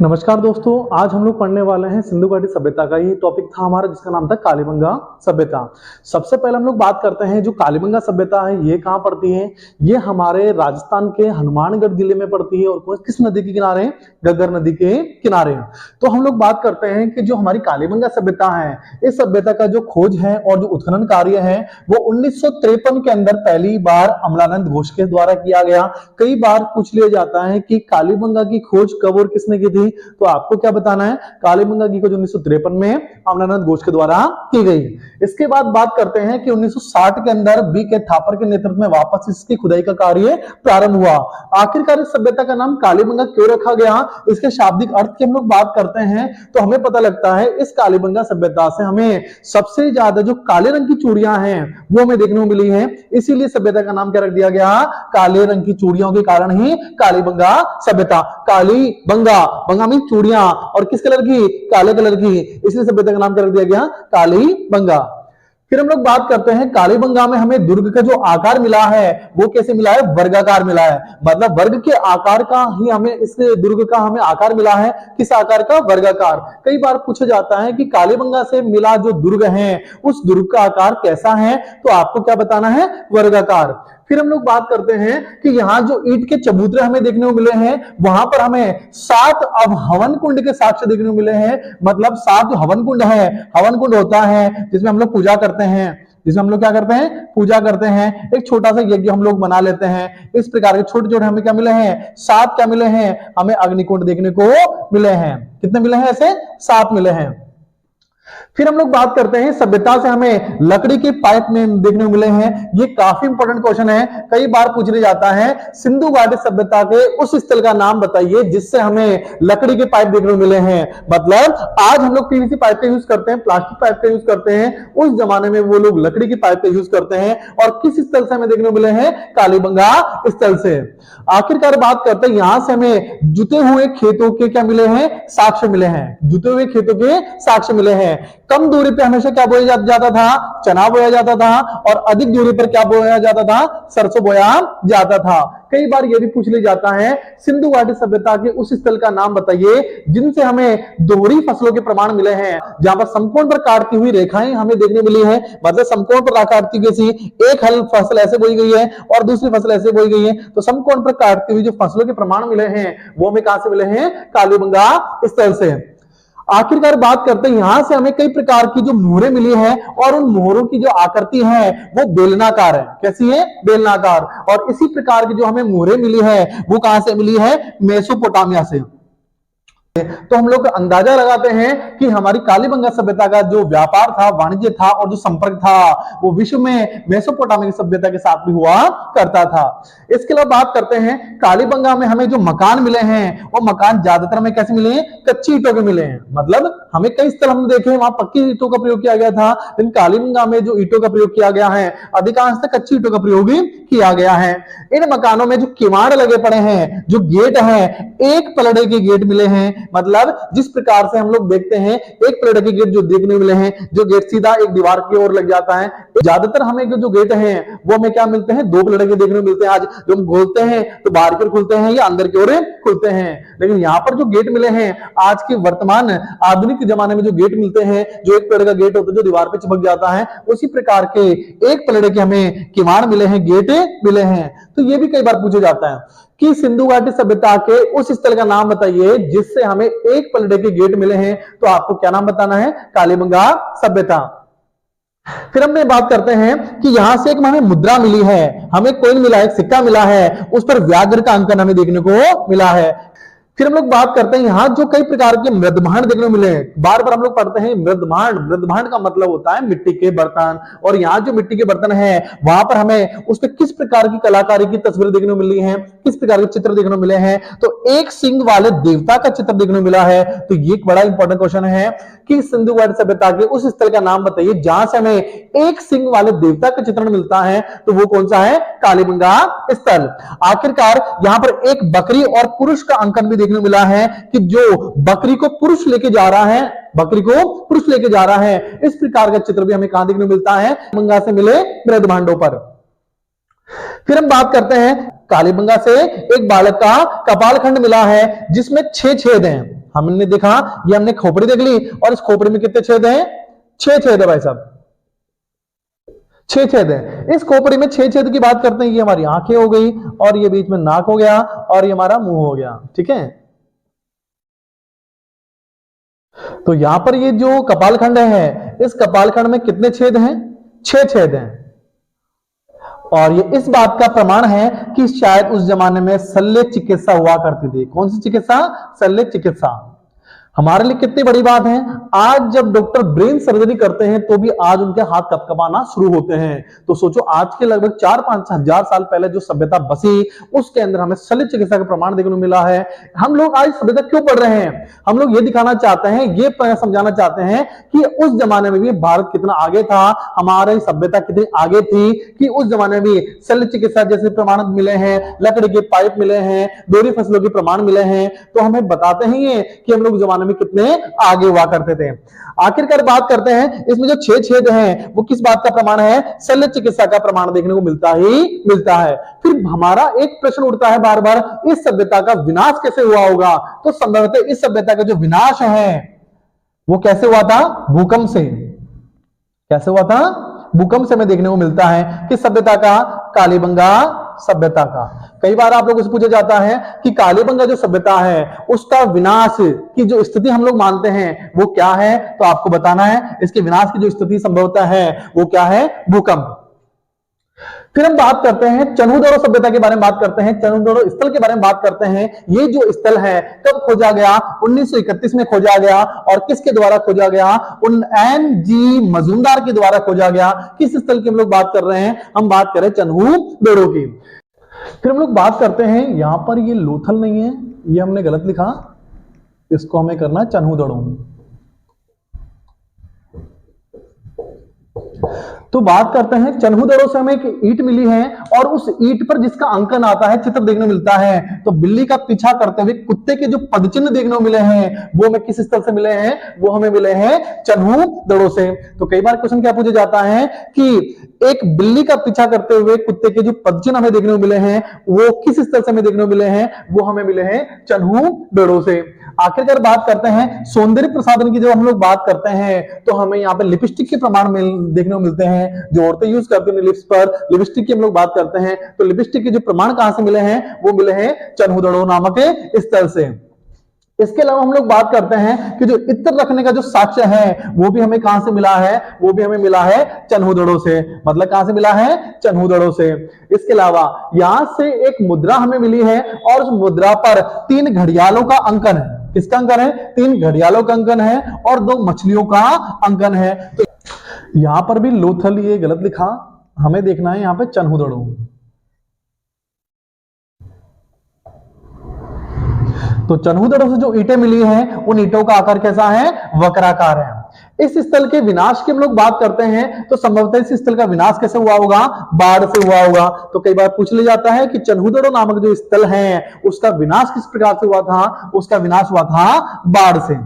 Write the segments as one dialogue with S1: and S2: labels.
S1: नमस्कार दोस्तों, आज हम लोग पढ़ने वाले हैं सिंधु घाटी सभ्यता का। ये टॉपिक था हमारा जिसका नाम था कालीबंगा सभ्यता। सबसे पहले हम लोग बात करते हैं जो कालीबंगा सभ्यता है ये कहाँ पड़ती है। ये हमारे राजस्थान के हनुमानगढ़ जिले में पड़ती है और किस नदी के किनारे, घग्गर नदी के किनारे। तो हम लोग बात करते हैं कि जो हमारी कालीबंगा सभ्यता है, इस सभ्यता का जो खोज है और जो उत्खनन कार्य है वो 1953 के अंदर पहली बार अमलानंद घोष के द्वारा किया गया। कई बार पूछ लिया जाता है कि कालीबंगा की खोज कब और किसने की थी, तो आपको क्या बताना है, कालीबंगा की खोज 1953 में अमलानंद घोष के द्वारा की गई। इसके बाद बात करते हैं कि 1960 के अंदर बी के थापर के नेतृत्व में वापस इसकी खुदाई का कार्य प्रारंभ हुआ। आखिरकार इस सभ्यता का नाम कालीबंगा क्यों रखा गया, इसके शाब्दिक अर्थ की हम लोग बात करते हैं तो हमें पता लगता है इस कालीबंगा सभ्यता से हमें सबसे ज्यादा जो काले रंग की चूड़ियां हैं वो हमें देखने को मिली है। इसीलिए सभ्यता का नाम क्या रख दिया गया, काले रंग की चूड़ियों के कारण ही कालीबंगा सभ्यता। काली बंगा, बंगा में चूड़ियां और किस कलर की, काले कलर की, इसलिए सभ्यता का नाम क्या रख दिया गया, काली बंगा। फिर हम लोग बात करते हैं कालीबंगा में हमें दुर्ग का जो आकार मिला है वो कैसे मिला है, वर्गाकार मिला है। मतलब वर्ग के आकार का ही हमें इस दुर्ग का हमें आकार मिला है। किस आकार का, वर्गाकार। कई बार पूछा जाता है कि कालीबंगा से मिला जो दुर्ग है उस दुर्ग का आकार कैसा है, तो आपको क्या बताना है, वर्गाकार। फिर हम लोग बात करते हैं कि यहाँ जो ईंट के चबूतरे हमें देखने को मिले हैं वहां पर हमें 7 अब हवन कुंड के साक्ष्य देखने को मिले हैं। मतलब 7 जो हवन कुंड है, हवन कुंड होता है जिसमें हम लोग पूजा करते हैं, जिसमें हम लोग क्या करते हैं, पूजा करते हैं। एक छोटा सा यज्ञ हम लोग बना लेते हैं। इस प्रकार के छोटे छोटे हमें क्या मिले हैं, 7 क्या मिले हैं, हमें अग्निकुंड देखने को मिले हैं। कितने मिले हैं, ऐसे 7 मिले हैं। फिर हम लोग बात करते हैं सभ्यता से हमें लकड़ी के पाइप में देखने को मिले हैं। ये काफी इंपॉर्टेंट क्वेश्चन है, कई बार पूछ लिया जाता है सिंधु घाटी सभ्यता के उस स्थल का नाम बताइए जिससे हमें लकड़ी के पाइप देखने को मिले हैं। मतलब आज हम लोग पीवीसी पाइप का यूज करते हैं, प्लास्टिक पाइप का यूज करते हैं, उस जमाने में वो लोग लकड़ी की पाइप का यूज करते हैं। और किस स्थल से हमें देखने को मिले हैं, कालीबंगा स्थल से। आखिरकार बात करते हैं यहां से हमें जुते हुए खेतों के क्या मिले हैं, साक्ष्य मिले हैं। जुते हुए खेतों के साक्ष्य मिले हैं। कम दूरी पे हमेशा क्या बोया जाता था, चना बोया जाता था, और अधिक दूरी पर क्या बोया जाता था, सरसों बोया जाता था। कई बार यह भी पूछ लिया जाता है सिंधु घाटी सभ्यता के उस स्थल का नाम बताइए जिनसे हमें दोहरी फसलों के प्रमाण मिले हैं, जहां पर समकोण पर काटती हुई रेखाएं हमें देखने मिली है। मतलब समकोण पर काटती हुई एक हल फसल ऐसे बोई गई है और दूसरी फसल ऐसे बोई गई है, तो समकोण पर काटती हुई जो फसलों के प्रमाण मिले हैं वो हमें कहां से मिले हैं, कालीबंगा स्थल से। आखिरकार बात करते हैं यहां से हमें कई प्रकार की जो मोहरें मिली है और उन मोहरों की जो आकृति है वो बेलनाकार है। कैसी है, बेलनाकार। और इसी प्रकार की जो हमें मोहरें मिली है वो कहां से मिली है, मेसोपोटामिया से। तो हम लोग अंदाजा लगाते हैं कि हमारी कालीबंगा सभ्यता का जो व्यापार था, वाणिज्य था और जो संपर्क था वो विश्व में मेसोपोटामिया की सभ्यता के साथ भी हुआ करता था। इसके अलावा बात करते हैं कालीबंगा में हमें जो मकान मिले हैं वो मकान ज्यादातर हमें कैसे मिले हैं, कच्ची ईंटों के मिले हैं। मतलब हमें कई स्थल हमने देखे वहां पक्की ईंटों का प्रयोग किया गया था, लेकिन कालीबंगा में जो ईंटों का प्रयोग किया गया है अधिकांशतः कच्ची ईंटों का प्रयोग किया गया है। इन मकानों में जो किवाड़ लगे पड़े हैं, जो गेट है, एक पलड़े के गेट मिले हैं। मतलब जिस प्रकार से हम लोग देखते हैं एक पलड़े के गेट जो देखने मिले हैं, जो गेट सीधा एक दीवार की ओर लग जाता है। ज्यादातर हमें जो गेट हैं वो हमें क्या मिलते हैं, 2 पलड़े के देखने को मिलते हैं। आज जो हम खोलते हैं तो बाहर की ओर खुलते हैं या अंदर की ओर खुलते हैं, लेकिन यहाँ पर जो गेट मिले हैं आज के वर्तमान आधुनिक जमाने में जो गेट मिलते हैं, जो एक पलड़े का गेट होता है जो दीवार पे चिपक जाता है, उसी प्रकार के एक पलड़े के हमें किवाड़ मिले हैं, गेट मिले हैं। तो ये भी कई बार पूछा जाता है कि सिंधु घाटी सभ्यता के उस स्थल का नाम बताइए जिससे हमें एक पलड़े के गेट मिले हैं, तो आपको क्या नाम बताना है, कालीबंगा सभ्यता। फिर हम बात करते हैं कि यहां से एक हमें मुद्रा मिली है, हमें कोइन मिला है, एक सिक्का मिला है, उस पर व्याघ्र का अंकन हमें देखने को मिला है। फिर हम लोग बात करते हैं यहां जो कई प्रकार के मृदभांड देखने को मिले हैं। बार बार हम लोग पढ़ते हैं मृदभांड, मृदभांड का मतलब होता है मिट्टी के बर्तन। और यहाँ जो मिट्टी के बर्तन है वहां पर हमें उस पर किस प्रकार की कलाकारी की तस्वीर देखने को मिली है, किस प्रकार के चित्र देखने को मिले हैं, तो एक सिंग वाले देवता का चित्र देखने को मिला है। तो ये एक बड़ा इंपॉर्टेंट क्वेश्चन है कि सिंधु घाटी सभ्यता के उस स्थल का नाम बताइए जहां से हमें एक सिंग वाले देवता का चित्रण मिलता है, तो वो कौन सा है, कालीबंगा स्थल। आखिरकार यहां पर एक बकरी और पुरुष का अंकन भी देखने को मिला है कि जो बकरी को पुरुष लेके जा रहा है, बकरी को पुरुष लेके जा रहा है। इस प्रकार का चित्र भी हमें कहां देखने को मिलता है, कालीबंगा से मिले मृदभांडों पर। फिर हम बात करते हैं कालीबंगा से एक बालक का कपाल खंड मिला है जिसमें 6 छेद हैं। हमने देखा, ये हमने खोपड़ी देख ली, और इस खोपड़ी में कितने छेद हैं? 6 छेद है भाई साहब, 6 छेद है। इस खोपड़ी में 6 छेद की बात करते हैं, ये हमारी आंखें हो गई, और ये बीच में नाक हो गया, और ये हमारा मुंह हो गया, ठीक है। तो यहां पर ये जो कपालखंड है, इस कपालखंड में कितने छेद हैं? 6 छेद हैं। और ये इस बात का प्रमाण है कि शायद उस जमाने में शल्य चिकित्सा हुआ करती थी। कौन सी चिकित्सा? शल्य चिकित्सा। हमारे लिए कितनी बड़ी बात है, आज जब डॉक्टर ब्रेन सर्जरी करते हैं तो भी आज उनके हाथ कपकपाना शुरू होते हैं। तो सोचो, आज के लगभग 4-5 हजार साल पहले जो सभ्यता बसी, उसके अंदर हमें शल्य चिकित्सा का प्रमाण देखने को मिला है। हम लोग आज सभ्यता क्यों पढ़ रहे हैं? हम लोग ये दिखाना चाहते हैं, ये समझाना चाहते हैं कि उस जमाने में भी भारत कितना आगे था, हमारी सभ्यता कितनी आगे थी, कि उस जमाने में भी शल्य चिकित्सा जैसे प्रमाण मिले हैं, लकड़ी के पाइप मिले हैं, दोहरी फसलों के प्रमाण मिले हैं, तो हमें बताते हैं ये कि हम लोग जमाने में कितने आगे हुआ करते थे। आखिरकार बात करते हैं, इसमें जो 6 छेद हैं वो किस बात का प्रमाण है? शल्य चिकित्सा का प्रमाण देखने को मिलता है। फिर हमारा एक प्रश्न उठता है बार बार, इस सभ्यता का विनाश कैसे हुआ होगा? तो संभवतः इस सभ्यता का जो विनाश है वो कैसे हुआ था? भूकंप से। कैसे हुआ था? भूकंप से हमें देखने को मिलता है। किस सभ्यता का? कालीबंगा सभ्यता का। कई बार आप लोगों से पूछा जाता है कि कालीबंगा जो सभ्यता है उसका विनाश की जो स्थिति हम लोग मानते हैं वो क्या है? तो आपको बताना है इसके विनाश की जो स्थिति संभवतः है वो क्या है? भूकंप। फिर हम बात करते हैं चन्हू-दड़ो सभ्यता के बारे में बात करते हैं, चन्हू-दड़ो स्थल के बारे में बात करते हैं। ये जो स्थल है कब खोजा गया? 1931 में खोजा गया। और किसके द्वारा खोजा गया? एन.जी. मजूमदार के द्वारा खोजा गया। किस स्थल की हम लोग बात कर रहे हैं? हम बात कर रहे हैं चन्हू-दड़ो की। फिर हम लोग बात करते हैं, यहां पर ये लोथल नहीं है, ये हमने गलत लिखा, इसको हमें करना है चन्हू-दड़ो। तो बात करते हैं चन्हू-दड़ो से हमें एक ईंट मिली है, और उस ईंट पर जिसका अंकन आता है, चित्र देखने को मिलता है, तो बिल्ली का पीछा करते हुए कुत्ते के जो पदचिन्ह देखने को मिले हैं वो हमें किस स्थल से मिले हैं? वो हमें मिले हैं चन्हू-दड़ो से। तो कई बार क्वेश्चन क्या पूछा जाता है कि एक बिल्ली का पीछा करते हुए कुत्ते के जो पदचिन्ह हमें देखने को मिले हैं वो किस स्थल से हमें देखने को मिले हैं? वो हमें मिले हैं चन्हू-दड़ो से। आखिरकार बात करते हैं सौंदर्य प्रसाधन की। जब हम लोग बात करते हैं तो हमें यहाँ पे लिपस्टिक के प्रमाण देखने को मिलते हैं, जो औरतें यूज करती हैं लिप्स पर, लिपस्टिक की हम लोग बात करते हैं। तो लिपस्टिक के जो प्रमाण कहां से मिले हैं? वो मिले हैं चन्हू-दड़ो नामक स्थल से। इसके अलावा हम लोग बात करते हैं कि जो इत्र रखने का जो साक्ष्य है वो भी हमें कहां से मिला है? वो भी हमें मिला है चन्हू-दड़ो से। मतलब कहां से मिला है? चन्हू-दड़ो से। इसके अलावा यहां से एक मुद्रा हमें मिली है, और उस मुद्रा पर 3 घड़ियालों का अंकन है। किसका अंकन है? 3 घड़ियालों का अंकन है, और 2 मछलियों का अंकन है। तो यहां पर भी लोथल ये गलत लिखा, हमें देखना है यहां पे चन्हू-दड़ो। तो चन्हू-दड़ो से जो ईंटें मिली हैं उन ईंटों का आकार कैसा है? वक्राकार है। इस स्थल के विनाश की हम लोग बात करते हैं तो संभवतः इस स्थल का विनाश कैसे हुआ होगा? बाढ़ से हुआ होगा। तो कई बार पूछ लिया जाता है कि चन्हू-दड़ो नामक जो स्थल है उसका विनाश किस प्रकार से हुआ था? उसका विनाश हुआ था बाढ़ से।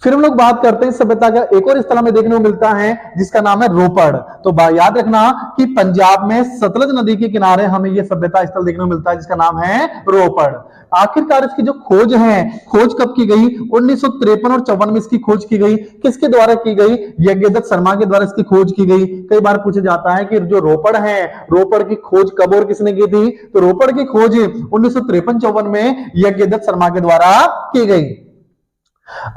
S1: फिर हम लोग बात करते हैं सभ्यता का एक और स्थल हमें देखने को मिलता है जिसका नाम है रोपड़। तो याद रखना कि पंजाब में सतलज नदी के किनारे हमें यह सभ्यता स्थल देखने को मिलता है जिसका नाम है रोपड़। आखिरकार इसकी जो खोज है, खोज कब की गई? 1953 और 54 में इसकी खोज की गई। किसके द्वारा की गई? यज्ञदत्त शर्मा के द्वारा इसकी खोज की गई। कई बार पूछा जाता है कि जो रोपड़ है, रोपड़ की खोज कब और किसने की थी? तो रोपड़ की खोज 1953-54 में यज्ञदत्त शर्मा के द्वारा की गई।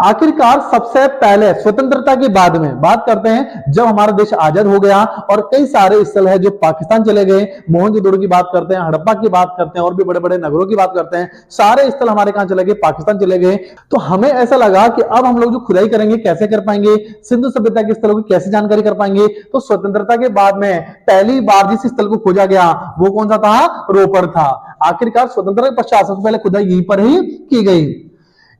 S1: आखिरकार सबसे पहले स्वतंत्रता के बाद में बात करते हैं जब हमारा देश आजाद हो गया और कई सारे स्थल है जो पाकिस्तान चले गए। मोहनजोदड़ो की बात करते हैं, हड़प्पा की बात करते हैं, और भी बड़े बड़े नगरों की बात करते हैं। सारे स्थल हमारे कहां चले गए? पाकिस्तान चले गए। तो हमें ऐसा लगा कि अब हम लोग जो खुदाई करेंगे कैसे कर पाएंगे? सिंधु सभ्यता के स्थलों की कैसे जानकारी कर पाएंगे? तो स्वतंत्रता के बाद में पहली बार जिस स्थल को खोजा गया वो कौन सा था? रोपड़ था। आखिरकार स्वतंत्रता के पश्चात सबसे पहले खुदाई यहीं पर ही की गई।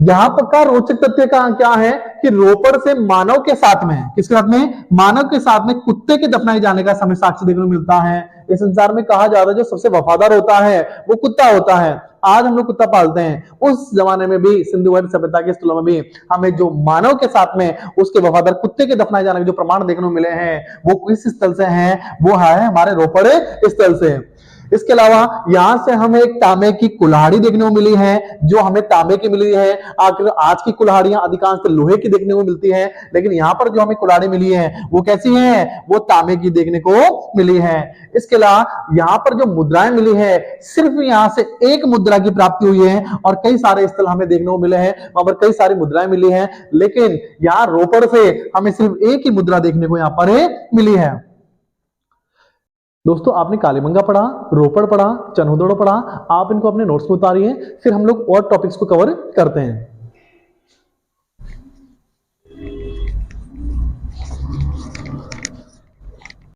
S1: यहां पर का रोचक तथ्य का क्या है कि रोपड़ से मानव के साथ में, किसके साथ में? मानव के साथ में कुत्ते के दफनाए जाने का हमें साक्ष्य देखने को मिलता है। इस संसार में कहा जाता है जो सबसे वफादार होता है वो कुत्ता होता है। आज हम लोग कुत्ता पालते हैं, उस जमाने में भी सिंधु घाटी सभ्यता के स्थलों में भी हमें जो मानव के साथ में उसके वफादार कुत्ते के दफनाए जाने के जो प्रमाण देखने को मिले हैं वो किस स्थल से हैं? वो है हमारे रोपड़ स्थल से। इसके अलावा यहां से हमें एक तांबे की कुल्हाड़ी देखने को मिली है, जो हमें तांबे की मिली है। आखिर आज की कुल्हाड़ियां अधिकांश लोहे की देखने को मिलती है, लेकिन यहां पर जो हमें कुल्हाड़ी मिली है वो कैसी है, वो तांबे की देखने को मिली है। इसके अलावा यहां पर जो मुद्राएं मिली है, सिर्फ यहां से एक मुद्रा की प्राप्ति हुई है और कई सारे स्थल हमें देखने को मिले हैं, वहां पर कई सारी मुद्राएं मिली हैं, लेकिन यहां रोपड़ से हमें सिर्फ एक ही मुद्रा देखने को यहां पर मिली है। दोस्तों आपने कालीबंगा पढ़ा, रोपड़ पढ़ा, चनहुदड़ो पढ़ा, आप इनको अपने नोट्स में उतारिए, फिर हम लोग और टॉपिक्स को कवर करते हैं।